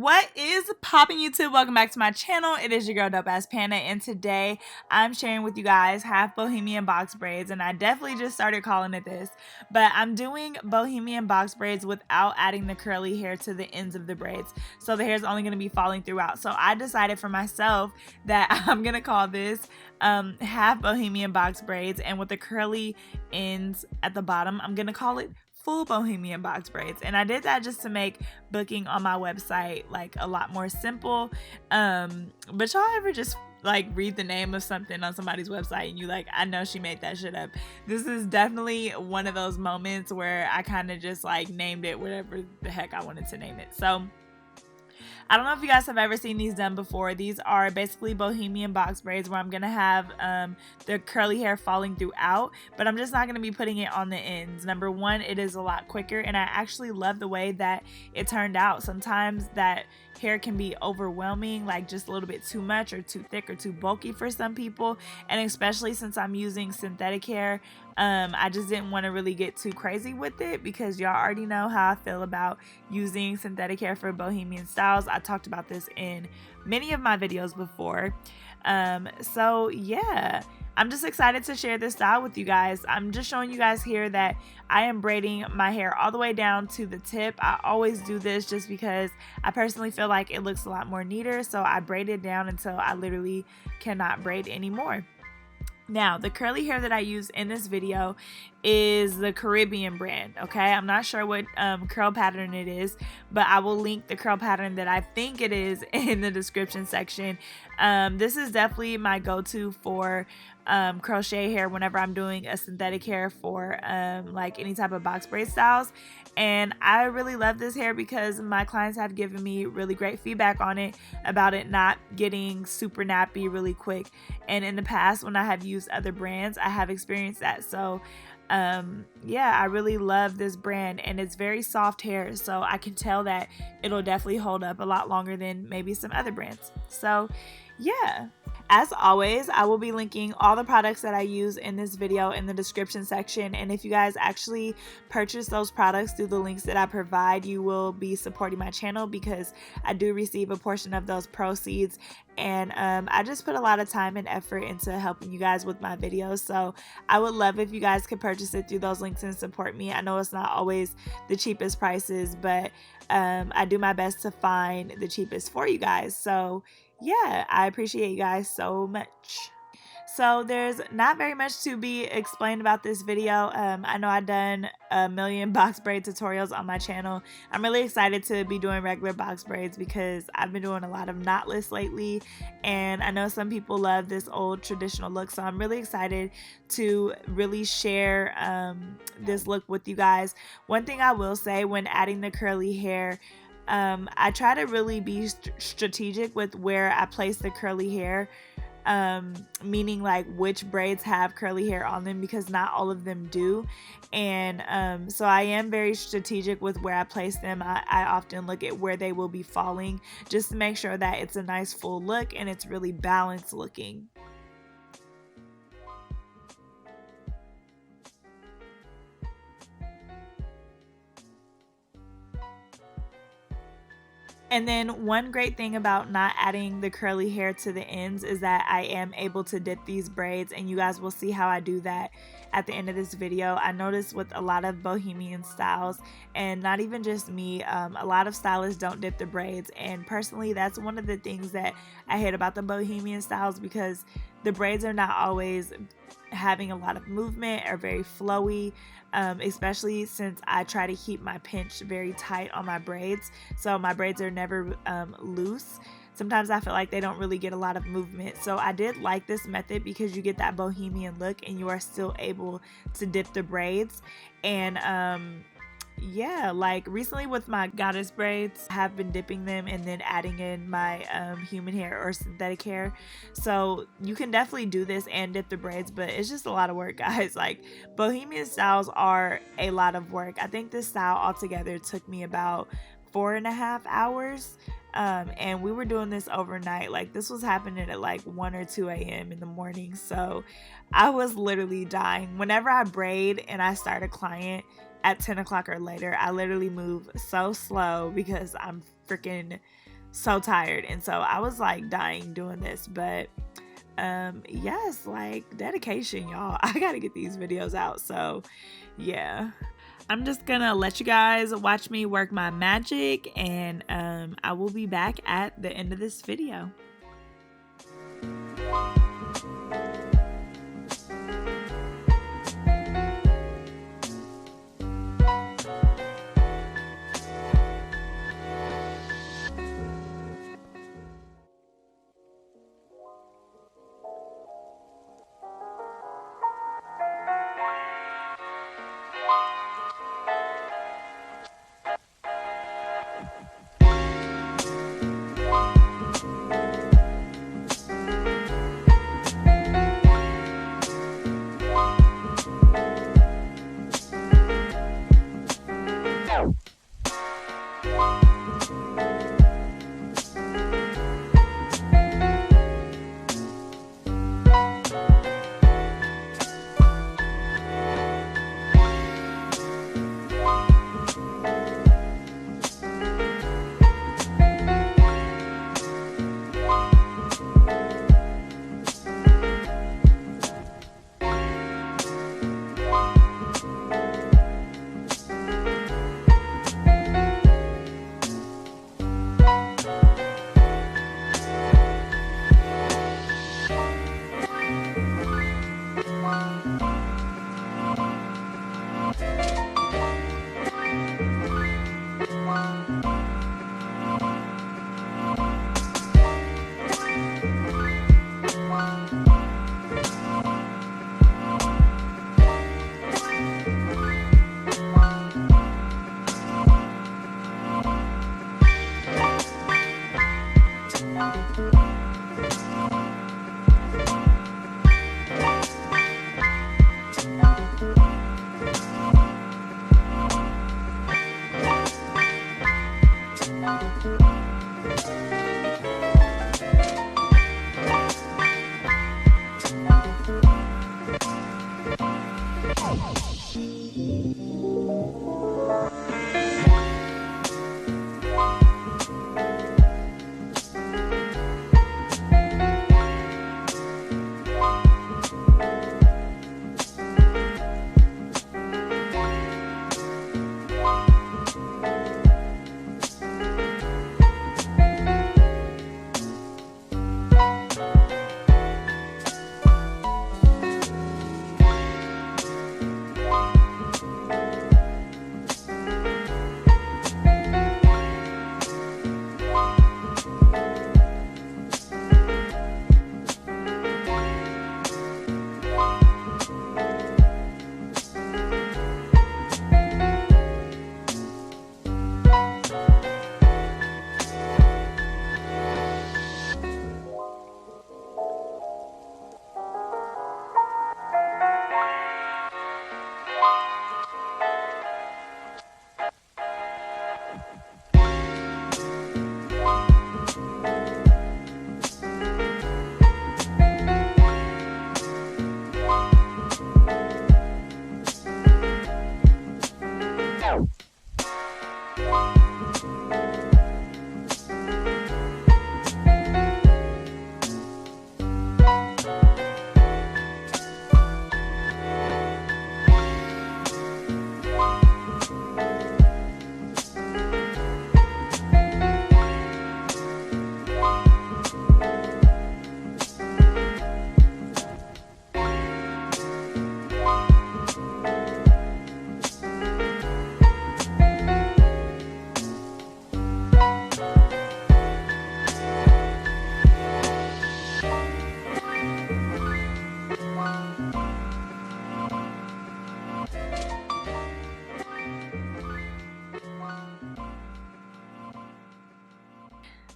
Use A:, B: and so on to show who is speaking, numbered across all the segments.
A: What is popping, YouTube? Welcome back to my channel. It is your girl DOPEaxxPANA, and today I'm sharing with you guys half Bohemian box braids, and I definitely just started calling it this, but I'm doing Bohemian box braids without adding the curly hair to the ends of the braids, so the hair is only going to be falling throughout. So I decided for myself that I'm going to call this half Bohemian box braids, and with the curly ends at the bottom, I'm going to call it full Bohemian box braids. And I did that just to make booking on my website like a lot more simple. But y'all ever just like read the name of something on somebody's website and you like, I know she made that shit up? This is definitely one of those moments where I kind of just like named it whatever the heck I wanted to name it. So I don't know if you guys have ever seen these done before. These are basically Bohemian box braids where I'm going to have the curly hair falling throughout, but I'm just not going to be putting it on the ends. Number one, it is a lot quicker, and I actually love the way that it turned out. Sometimes that hair can be overwhelming, like just a little bit too much or too thick or too bulky for some people, and especially since I'm using synthetic hair, I just didn't want to really get too crazy with it because y'all already know how I feel about using synthetic hair for bohemian styles. I talked about this in many of my videos before. So yeah, I'm just excited to share this style with you guys. I'm just showing you guys here that I am braiding my hair all the way down to the tip. I always do this just because I personally feel like it looks a lot more neater. So I braid it down until I literally cannot braid anymore. Now, the curly hair that I use in this video is the Caribbean brand, okay? I'm not sure what curl pattern it is, but I will link the curl pattern that I think it is in the description section. This is definitely my go-to for crochet hair whenever I'm doing a synthetic hair for like any type of box braid styles. And I really love this hair because my clients have given me really great feedback on it about it not getting super nappy really quick. And in the past, when I have used other brands, I have experienced that. So yeah, I really love this brand, and it's very soft hair, so I can tell that it'll definitely hold up a lot longer than maybe some other brands. So yeah, as always, I will be linking all the products that I use in this video in the description section, and if you guys actually purchase those products through the links that I provide, you will be supporting my channel because I do receive a portion of those proceeds. And I just put a lot of time and effort into helping you guys with my videos, so I would love if you guys could purchase it through those links and support me. I know it's not always the cheapest prices, but I do my best to find the cheapest for you guys. So yeah, I appreciate you guys so much. So there's not very much to be explained about this video. I know I've done a million box braid tutorials on my channel. I'm really excited to be doing regular box braids because I've been doing a lot of knotless lately, and I know some people love this old traditional look, so I'm really excited to really share this look with you guys. One thing I will say when adding the curly hair, I try to really be strategic with where I place the curly hair, meaning like which braids have curly hair on them, because not all of them do. And so I am very strategic with where I place them. I often look at where they will be falling just to make sure that it's a nice full look and it's really balanced looking. And then one great thing about not adding the curly hair to the ends is that I am able to dip these braids, and you guys will see how I do that at the end of this video. I noticed with a lot of bohemian styles, and not even just me, a lot of stylists don't dip the braids, and personally that's one of the things that I hate about the bohemian styles, because the braids are not always having a lot of movement or very flowy, especially since I try to keep my pinch very tight on my braids, so my braids are never loose. Sometimes I feel like they don't really get a lot of movement. So I did like this method because you get that bohemian look and you are still able to dip the braids. And yeah, like recently with my goddess braids, I have been dipping them and then adding in my human hair or synthetic hair. So you can definitely do this and dip the braids, but it's just a lot of work, guys. Like, bohemian styles are a lot of work. I think this style altogether took me about 4.5 hours. And we were doing this overnight. Like, this was happening at like 1 or 2 a.m. in the morning. So I was literally dying. Whenever I braid and I start a client at 10 o'clock or later, I literally move so slow because I'm freaking so tired. And so I was like dying doing this, but yes, like dedication, y'all. I gotta get these videos out. So yeah, I'm just gonna let you guys watch me work my magic, and I will be back at the end of this video.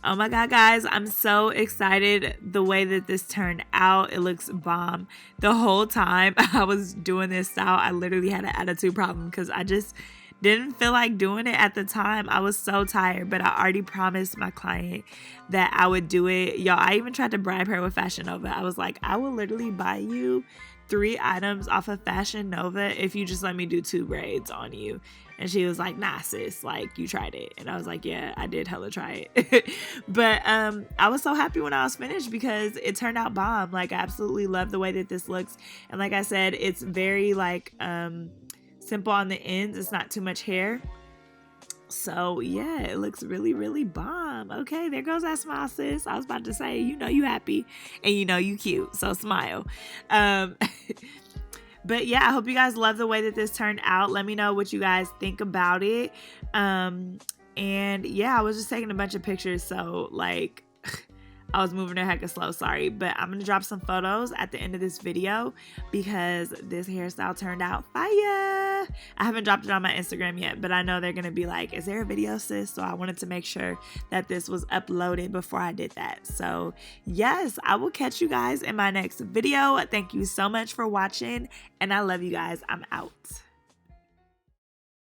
A: Oh my god, guys, I'm so excited the way that this turned out. It looks bomb. The whole time I was doing this style, I literally had an attitude problem because I just didn't feel like doing it at the time. I was so tired, but I already promised my client that I would do it. Y'all, I even tried to bribe her with Fashion Nova. I was like, I will literally buy you 3 items off of Fashion Nova if you just let me do 2 braids on you. And she was like, nah, sis, like, you tried it. And I was like, yeah, I did hella try it. But I was so happy when I was finished because it turned out bomb. Like, I absolutely love the way that this looks. And like I said, it's very, like, simple on the ends. It's not too much hair. So, yeah, it looks really, really bomb. Okay, there goes that smile, sis. I was about to say, you know you happy and you know you cute. So, smile. But yeah, I hope you guys love the way that this turned out. Let me know what you guys think about it. And yeah, I was just taking a bunch of pictures. So like, I was moving a heck of slow, sorry. But I'm going to drop some photos at the end of this video because this hairstyle turned out fire. I haven't dropped it on my Instagram yet, but I know they're going to be like, is there a video, sis? So I wanted to make sure that this was uploaded before I did that. So yes, I will catch you guys in my next video. Thank you so much for watching, and I love you guys. I'm out.